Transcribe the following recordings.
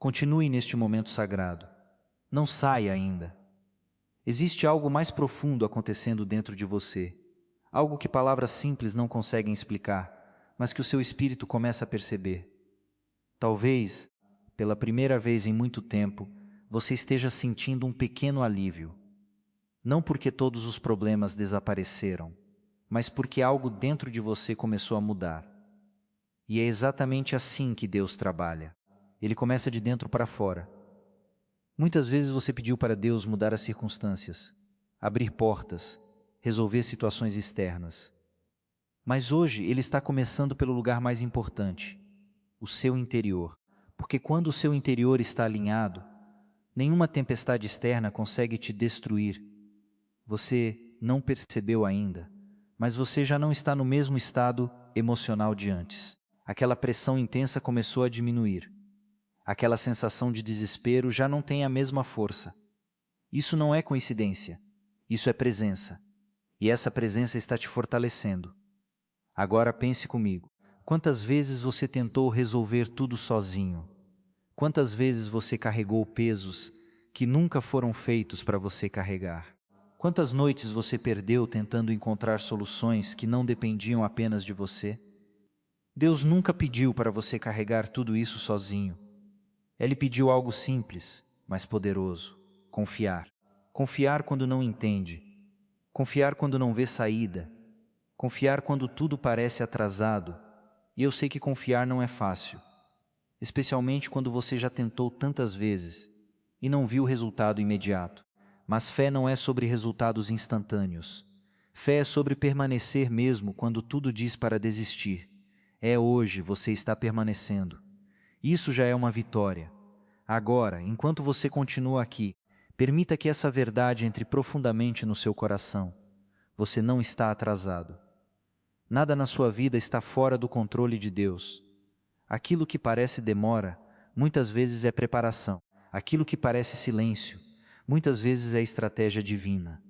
Continue neste momento sagrado. Não saia ainda. Existe algo mais profundo acontecendo dentro de você. Algo que palavras simples não conseguem explicar, mas que o seu espírito começa a perceber. Talvez, pela primeira vez em muito tempo, você esteja sentindo um pequeno alívio. Não porque todos os problemas desapareceram, mas porque algo dentro de você começou a mudar. E é exatamente assim que Deus trabalha. Ele começa de dentro para fora. Muitas vezes você pediu para Deus mudar as circunstâncias, abrir portas, resolver situações externas. Mas hoje Ele está começando pelo lugar mais importante, o seu interior. Porque quando o seu interior está alinhado, nenhuma tempestade externa consegue te destruir. Você não percebeu ainda, mas você já não está no mesmo estado emocional de antes. Aquela pressão intensa começou a diminuir. Aquela sensação de desespero já não tem a mesma força. Isso não é coincidência. Isso é presença. E essa presença está te fortalecendo. Agora pense comigo. Quantas vezes você tentou resolver tudo sozinho? Quantas vezes você carregou pesos que nunca foram feitos para você carregar? Quantas noites você perdeu tentando encontrar soluções que não dependiam apenas de você? Deus nunca pediu para você carregar tudo isso sozinho. Ele pediu algo simples, mas poderoso: confiar. Confiar quando não entende. Confiar quando não vê saída. Confiar quando tudo parece atrasado. E eu sei que confiar não é fácil, especialmente quando você já tentou tantas vezes e não viu o resultado imediato. Mas fé não é sobre resultados instantâneos. Fé é sobre permanecer mesmo quando tudo diz para desistir. Hoje você está permanecendo. Isso já é uma vitória. Agora, enquanto você continua aqui, permita que essa verdade entre profundamente no seu coração. Você não está atrasado. Nada na sua vida está fora do controle de Deus. Aquilo que parece demora, muitas vezes é preparação. Aquilo que parece silêncio, muitas vezes é estratégia divina.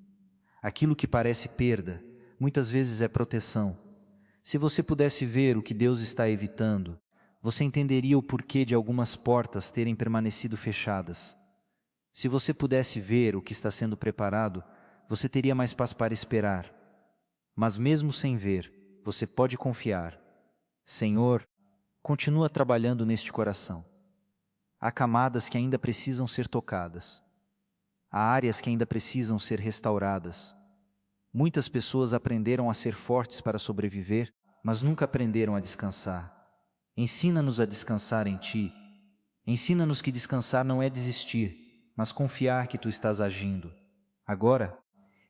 Aquilo que parece perda, muitas vezes é proteção. Se você pudesse ver o que Deus está evitando, você entenderia o porquê de algumas portas terem permanecido fechadas. Se você pudesse ver o que está sendo preparado, você teria mais paz para esperar. Mas mesmo sem ver, você pode confiar. Senhor, continua trabalhando neste coração. Há camadas que ainda precisam ser tocadas. Há áreas que ainda precisam ser restauradas. Muitas pessoas aprenderam a ser fortes para sobreviver, mas nunca aprenderam a descansar. Ensina-nos a descansar em Ti. Ensina-nos que descansar não é desistir, mas confiar que Tu estás agindo. Agora,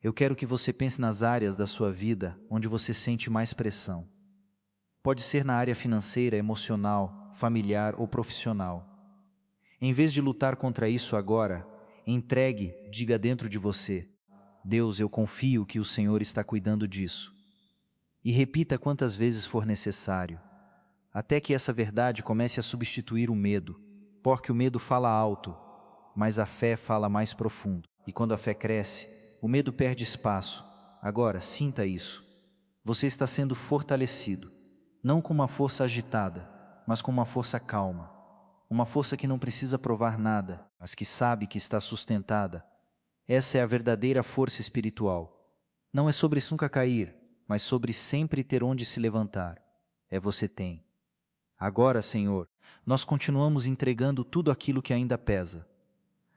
eu quero que você pense nas áreas da sua vida onde você sente mais pressão. Pode ser na área financeira, emocional, familiar ou profissional. Em vez de lutar contra isso agora, entregue, diga dentro de você: Deus, eu confio que o Senhor está cuidando disso. E repita quantas vezes for necessário, até que essa verdade comece a substituir o medo, porque o medo fala alto, mas a fé fala mais profundo. E quando a fé cresce, o medo perde espaço. Agora, sinta isso. Você está sendo fortalecido, não com uma força agitada, mas com uma força calma. Uma força que não precisa provar nada, mas que sabe que está sustentada. Essa é a verdadeira força espiritual. Não é sobre nunca cair, mas sobre sempre ter onde se levantar. Você tem. Agora, Senhor, nós continuamos entregando tudo aquilo que ainda pesa.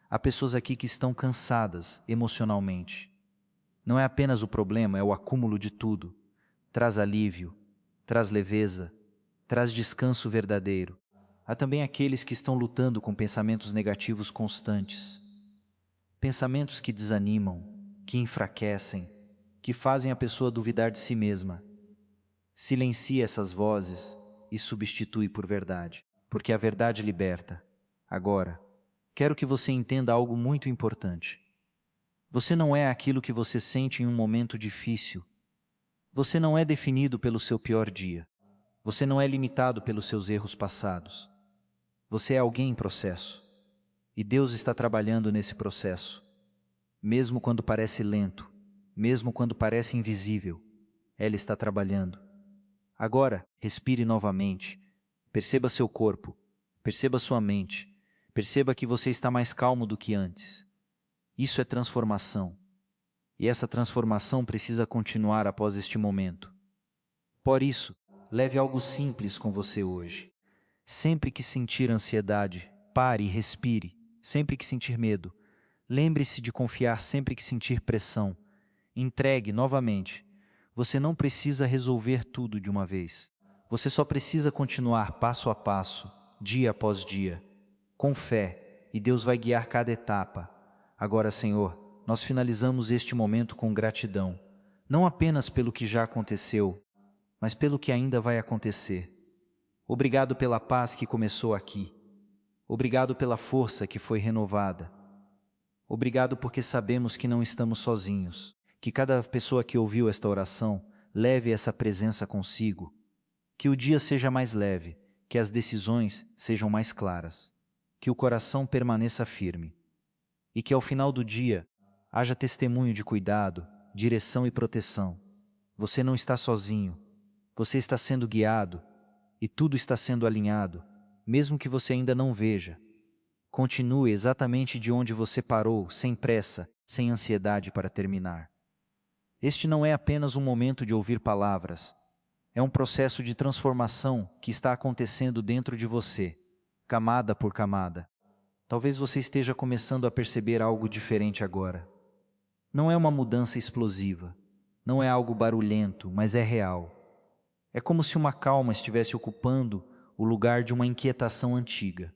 Há pessoas aqui que estão cansadas emocionalmente. Não é apenas o problema, é o acúmulo de tudo. Traz alívio, traz leveza, traz descanso verdadeiro. Há também aqueles que estão lutando com pensamentos negativos constantes. Pensamentos que desanimam, que enfraquecem, que fazem a pessoa duvidar de si mesma. Silencia essas vozes e substitui por verdade, porque a verdade liberta. Agora, quero que você entenda algo muito importante. Você não é aquilo que você sente em um momento difícil. Você não é definido pelo seu pior dia. Você não é limitado pelos seus erros passados. Você é alguém em processo. E Deus está trabalhando nesse processo. Mesmo quando parece lento, mesmo quando parece invisível, Ele está trabalhando. Agora, respire novamente. Perceba seu corpo. Perceba sua mente. Perceba que você está mais calmo do que antes. Isso é transformação. E essa transformação precisa continuar após este momento. Por isso, leve algo simples com você hoje. Sempre que sentir ansiedade, pare e respire. Sempre que sentir medo, lembre-se de confiar sempre que sentir pressão. Entregue novamente. Você não precisa resolver tudo de uma vez. Você só precisa continuar passo a passo, dia após dia, com fé, e Deus vai guiar cada etapa. Agora, Senhor, nós finalizamos este momento com gratidão, não apenas pelo que já aconteceu, mas pelo que ainda vai acontecer. Obrigado pela paz que começou aqui. Obrigado pela força que foi renovada. Obrigado porque sabemos que não estamos sozinhos, que cada pessoa que ouviu esta oração leve essa presença consigo, que o dia seja mais leve, que as decisões sejam mais claras, que o coração permaneça firme e que ao final do dia haja testemunho de cuidado, direção e proteção. Você não está sozinho, você está sendo guiado e tudo está sendo alinhado, mesmo que você ainda não veja. Continue exatamente de onde você parou, sem pressa, sem ansiedade para terminar. Este não é apenas um momento de ouvir palavras, é um processo de transformação que está acontecendo dentro de você, camada por camada. Talvez você esteja começando a perceber algo diferente agora. Não é uma mudança explosiva, não é algo barulhento, mas é real. É como se uma calma estivesse ocupando o lugar de uma inquietação antiga.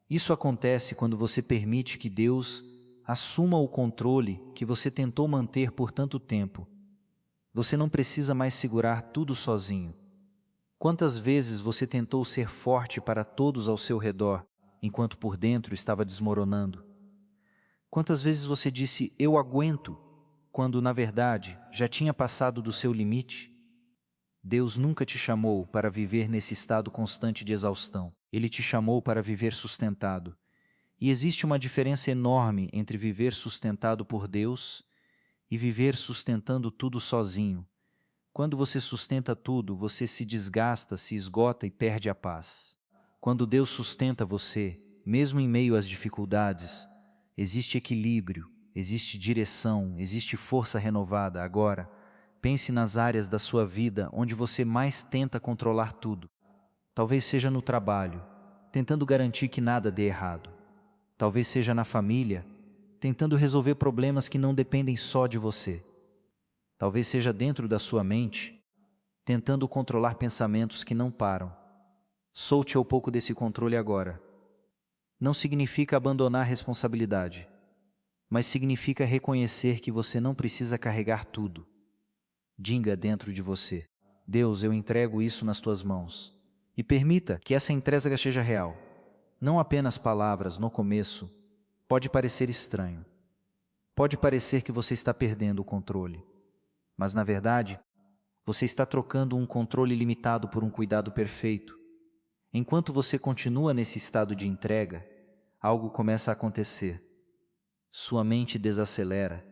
Isso acontece quando você permite que Deus assuma o controle que você tentou manter por tanto tempo. Você não precisa mais segurar tudo sozinho. Quantas vezes você tentou ser forte para todos ao seu redor, enquanto por dentro estava desmoronando? Quantas vezes você disse, eu aguento, quando na verdade já tinha passado do seu limite? Deus nunca te chamou para viver nesse estado constante de exaustão. Ele te chamou para viver sustentado. E existe uma diferença enorme entre viver sustentado por Deus e viver sustentando tudo sozinho. Quando você sustenta tudo, você se desgasta, se esgota e perde a paz. Quando Deus sustenta você, mesmo em meio às dificuldades, existe equilíbrio, existe direção, existe força renovada. Agora, pense nas áreas da sua vida onde você mais tenta controlar tudo. Talvez seja no trabalho, tentando garantir que nada dê errado. Talvez seja na família, tentando resolver problemas que não dependem só de você. Talvez seja dentro da sua mente, tentando controlar pensamentos que não param. Solte um pouco desse controle agora. Não significa abandonar a responsabilidade, mas significa reconhecer que você não precisa carregar tudo. Diga dentro de você, Deus, eu entrego isso nas tuas mãos. E permita que essa entrega seja real. Não apenas palavras no começo. Pode parecer estranho. Pode parecer que você está perdendo o controle. Mas, na verdade, você está trocando um controle limitado por um cuidado perfeito. Enquanto você continua nesse estado de entrega, algo começa a acontecer. Sua mente desacelera.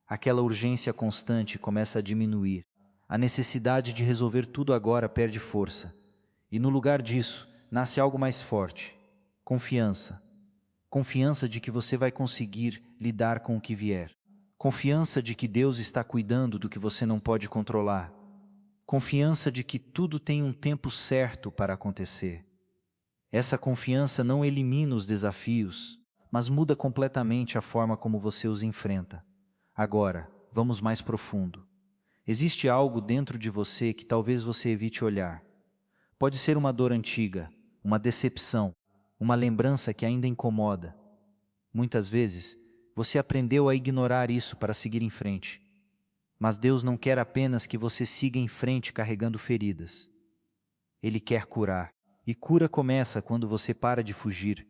Aquela urgência constante começa a diminuir. A necessidade de resolver tudo agora perde força. E no lugar disso, nasce algo mais forte. Confiança. Confiança de que você vai conseguir lidar com o que vier. Confiança de que Deus está cuidando do que você não pode controlar. Confiança de que tudo tem um tempo certo para acontecer. Essa confiança não elimina os desafios, mas muda completamente a forma como você os enfrenta. Agora, vamos mais profundo. Existe algo dentro de você que talvez você evite olhar. Pode ser uma dor antiga, uma decepção, uma lembrança que ainda incomoda. Muitas vezes, você aprendeu a ignorar isso para seguir em frente. Mas Deus não quer apenas que você siga em frente carregando feridas. Ele quer curar. E cura começa quando você para de fugir.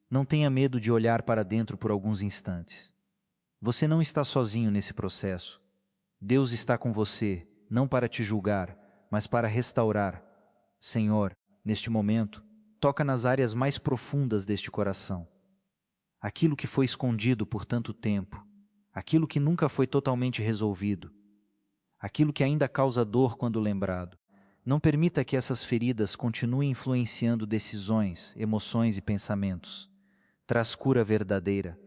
Não tenha medo de olhar para dentro por alguns instantes. Você não está sozinho nesse processo. Deus está com você, não para te julgar, mas para restaurar. Senhor, neste momento, toca nas áreas mais profundas deste coração. Aquilo que foi escondido por tanto tempo, aquilo que nunca foi totalmente resolvido, aquilo que ainda causa dor quando lembrado. Não permita que essas feridas continuem influenciando decisões, emoções e pensamentos. Traz cura verdadeira,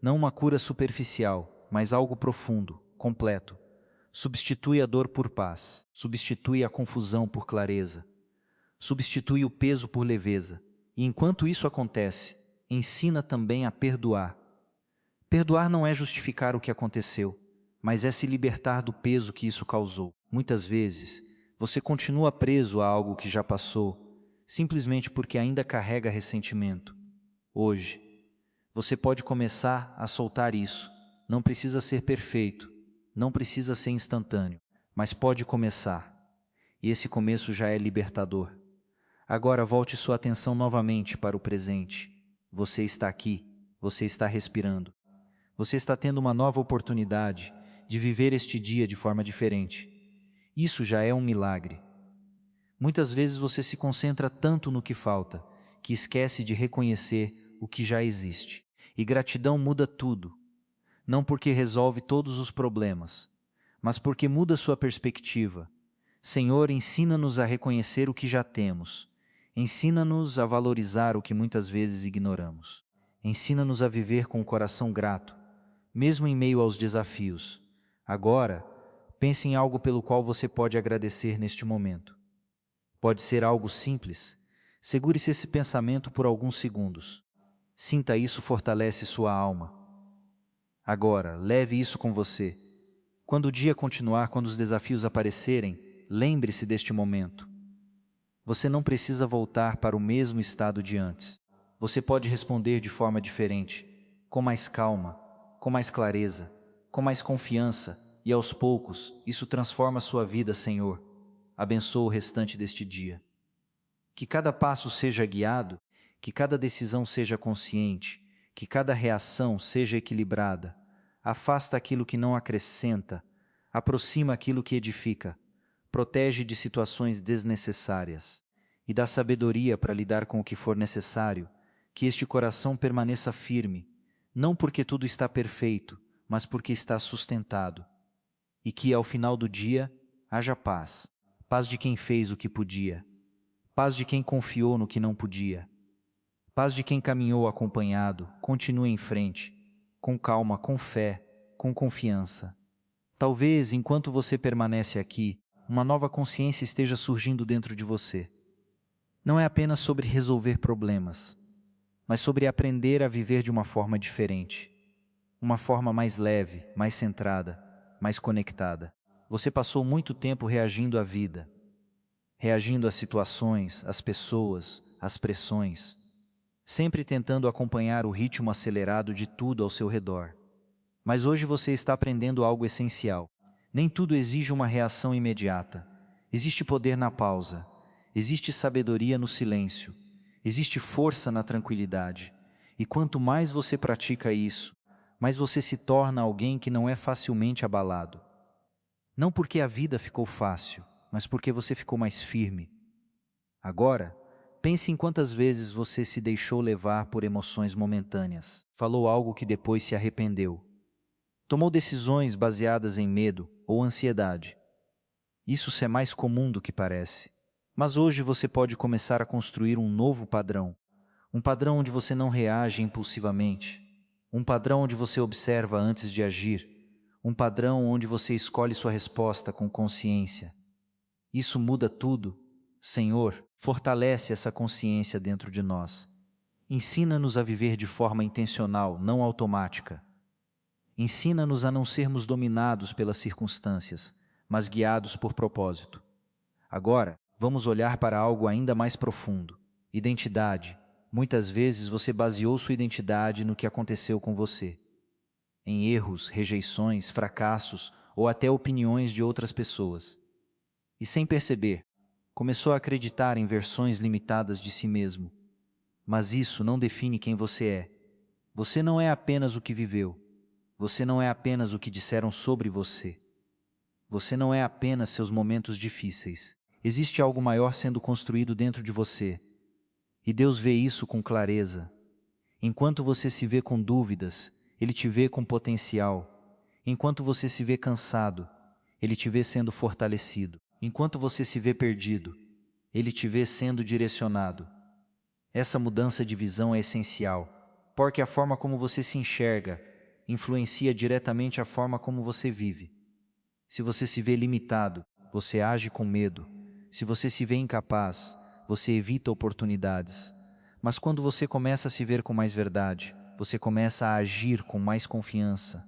não uma cura superficial, mas algo profundo, completo. Substitui a dor por paz, substitui a confusão por clareza, substitui o peso por leveza. E enquanto isso acontece, ensina também a perdoar. Perdoar não é justificar o que aconteceu, mas é se libertar do peso que isso causou. Muitas vezes, você continua preso a algo que já passou, simplesmente porque ainda carrega ressentimento. Hoje, você pode começar a soltar isso. Não precisa ser perfeito, não precisa ser instantâneo, mas pode começar. E esse começo já é libertador. Agora volte sua atenção novamente para o presente. Você está aqui, você está respirando. Você está tendo uma nova oportunidade de viver este dia de forma diferente. Isso já é um milagre. Muitas vezes você se concentra tanto no que falta, que esquece de reconhecer o que já existe. E gratidão muda tudo. Não porque resolve todos os problemas, mas porque muda sua perspectiva. Senhor, ensina-nos a reconhecer o que já temos. Ensina-nos a valorizar o que muitas vezes ignoramos. Ensina-nos a viver com o coração grato, mesmo em meio aos desafios. Agora, pense em algo pelo qual você pode agradecer neste momento. Pode ser algo simples. Segure-se esse pensamento por alguns segundos. Sinta isso fortalece sua alma. Agora, leve isso com você. Quando o dia continuar, quando os desafios aparecerem, lembre-se deste momento. Você não precisa voltar para o mesmo estado de antes. Você pode responder de forma diferente, com mais calma, com mais clareza, com mais confiança, e aos poucos, isso transforma sua vida, Senhor. Abençoa o restante deste dia. Que cada passo seja guiado, que cada decisão seja consciente, que cada reação seja equilibrada. Afasta aquilo que não acrescenta, aproxima aquilo que edifica, protege de situações desnecessárias e dá sabedoria para lidar com o que for necessário, que este coração permaneça firme, não porque tudo está perfeito, mas porque está sustentado, e que ao final do dia haja paz, paz de quem fez o que podia, paz de quem confiou no que não podia, paz de quem caminhou acompanhado, continue em frente, com calma, com fé, com confiança. Talvez, enquanto você permanece aqui, uma nova consciência esteja surgindo dentro de você. Não é apenas sobre resolver problemas, mas sobre aprender a viver de uma forma diferente. Uma forma mais leve, mais centrada, mais conectada. Você passou muito tempo reagindo à vida, reagindo às situações, às pessoas, às pressões, sempre tentando acompanhar o ritmo acelerado de tudo ao seu redor. Mas hoje você está aprendendo algo essencial. Nem tudo exige uma reação imediata. Existe poder na pausa. Existe sabedoria no silêncio. Existe força na tranquilidade. E quanto mais você pratica isso, mais você se torna alguém que não é facilmente abalado. Não porque a vida ficou fácil, mas porque você ficou mais firme. Agora, pense em quantas vezes você se deixou levar por emoções momentâneas. Falou algo que depois se arrependeu. Tomou decisões baseadas em medo ou ansiedade. Isso é mais comum do que parece. Mas hoje você pode começar a construir um novo padrão. Um padrão onde você não reage impulsivamente. Um padrão onde você observa antes de agir. Um padrão onde você escolhe sua resposta com consciência. Isso muda tudo. Senhor, fortalece essa consciência dentro de nós. Ensina-nos a viver de forma intencional, não automática. Ensina-nos a não sermos dominados pelas circunstâncias, mas guiados por propósito. Agora, vamos olhar para algo ainda mais profundo. Identidade. Muitas vezes você baseou sua identidade no que aconteceu com você. Em erros, rejeições, fracassos ou até opiniões de outras pessoas. E sem perceber, começou a acreditar em versões limitadas de si mesmo. Mas isso não define quem você é. Você não é apenas o que viveu. Você não é apenas o que disseram sobre você. Você não é apenas seus momentos difíceis. Existe algo maior sendo construído dentro de você. E Deus vê isso com clareza. Enquanto você se vê com dúvidas, Ele te vê com potencial. Enquanto você se vê cansado, Ele te vê sendo fortalecido. Enquanto você se vê perdido, Ele te vê sendo direcionado. Essa mudança de visão é essencial. porque a forma como você se enxerga influencia diretamente a forma como você vive. Se você se vê limitado, você age com medo. Se você se vê incapaz, você evita oportunidades. Mas quando você começa a se ver com mais verdade, você começa a agir com mais confiança.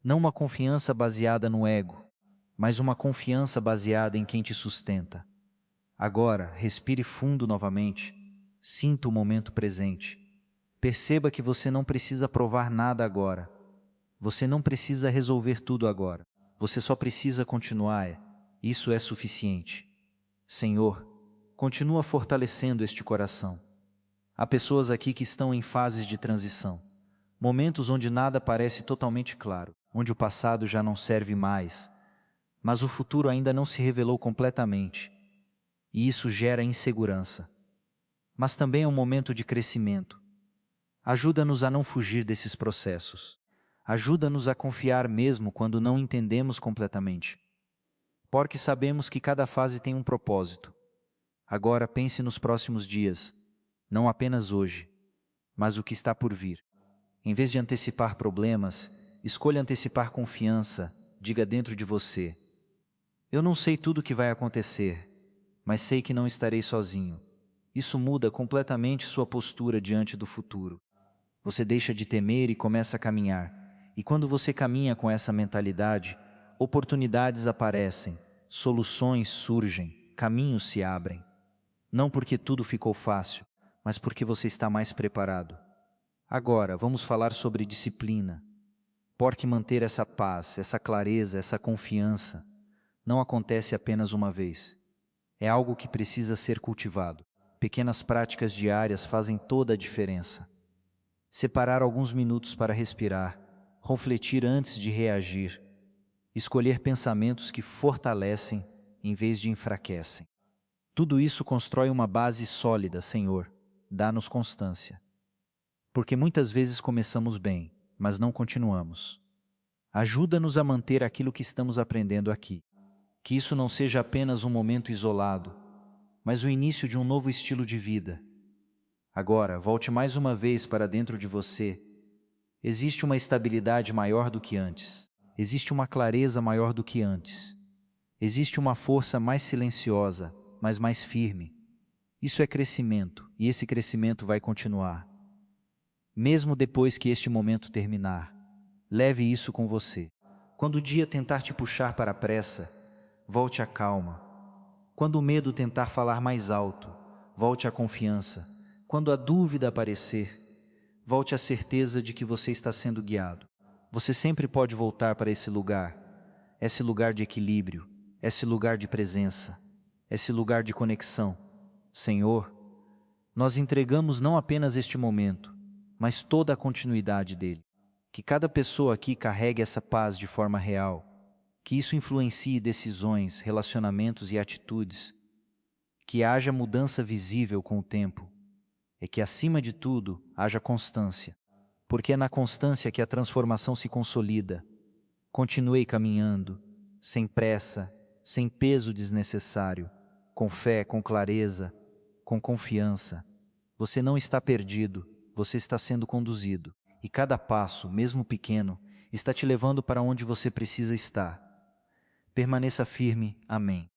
Não uma confiança baseada no ego, mas uma confiança baseada em quem te sustenta. Agora, respire fundo novamente. Sinta o momento presente. Perceba que você não precisa provar nada agora. Você não precisa resolver tudo agora. Você só precisa continuar. Isso é suficiente. Senhor, continua fortalecendo este coração. Há pessoas aqui que estão em fases de transição. Momentos onde nada parece totalmente claro, onde o passado já não serve mais, mas o futuro ainda não se revelou completamente. E isso gera insegurança. Mas também é um momento de crescimento. Ajuda-nos a não fugir desses processos. Ajuda-nos a confiar mesmo quando não entendemos completamente. Porque sabemos que cada fase tem um propósito. Agora pense nos próximos dias, não apenas hoje, mas o que está por vir. Em vez de antecipar problemas, escolha antecipar confiança. Diga dentro de você: eu não sei tudo o que vai acontecer, mas sei que não estarei sozinho. Isso muda completamente sua postura diante do futuro. Você deixa de temer e começa a caminhar. E quando você caminha com essa mentalidade, oportunidades aparecem, soluções surgem, caminhos se abrem. Não porque tudo ficou fácil, mas porque você está mais preparado. Agora, vamos falar sobre disciplina. Porque manter essa paz, essa clareza, essa confiança não acontece apenas uma vez. É algo que precisa ser cultivado. Pequenas práticas diárias fazem toda a diferença. Separar alguns minutos para respirar, refletir antes de reagir, escolher pensamentos que fortalecem em vez de enfraquecem. Tudo isso constrói uma base sólida, Senhor. Dá-nos constância. Porque muitas vezes começamos bem, mas não continuamos. Ajuda-nos a manter aquilo que estamos aprendendo aqui. Que isso não seja apenas um momento isolado, mas o início de um novo estilo de vida. Agora, volte mais uma vez para dentro de você. Existe uma estabilidade maior do que antes. Existe uma clareza maior do que antes. Existe uma força mais silenciosa, mas mais firme. Isso é crescimento, e esse crescimento vai continuar. Mesmo depois que este momento terminar, leve isso com você. Quando o dia tentar te puxar para a pressa, volte à calma. Quando o medo tentar falar mais alto, volte à confiança. Quando a dúvida aparecer, volte à certeza de que você está sendo guiado. Você sempre pode voltar para esse lugar de equilíbrio, esse lugar de presença, esse lugar de conexão. Senhor, nós entregamos não apenas este momento, mas toda a continuidade dele. Que cada pessoa aqui carregue essa paz de forma real, que isso influencie decisões, relacionamentos e atitudes, que haja mudança visível com o tempo, e que, acima de tudo, haja constância, porque é na constância que a transformação se consolida. Continue caminhando, sem pressa, sem peso desnecessário, com fé, com clareza, com confiança. Você não está perdido, você está sendo conduzido. E cada passo, mesmo pequeno, está te levando para onde você precisa estar. Permaneça firme. Amém.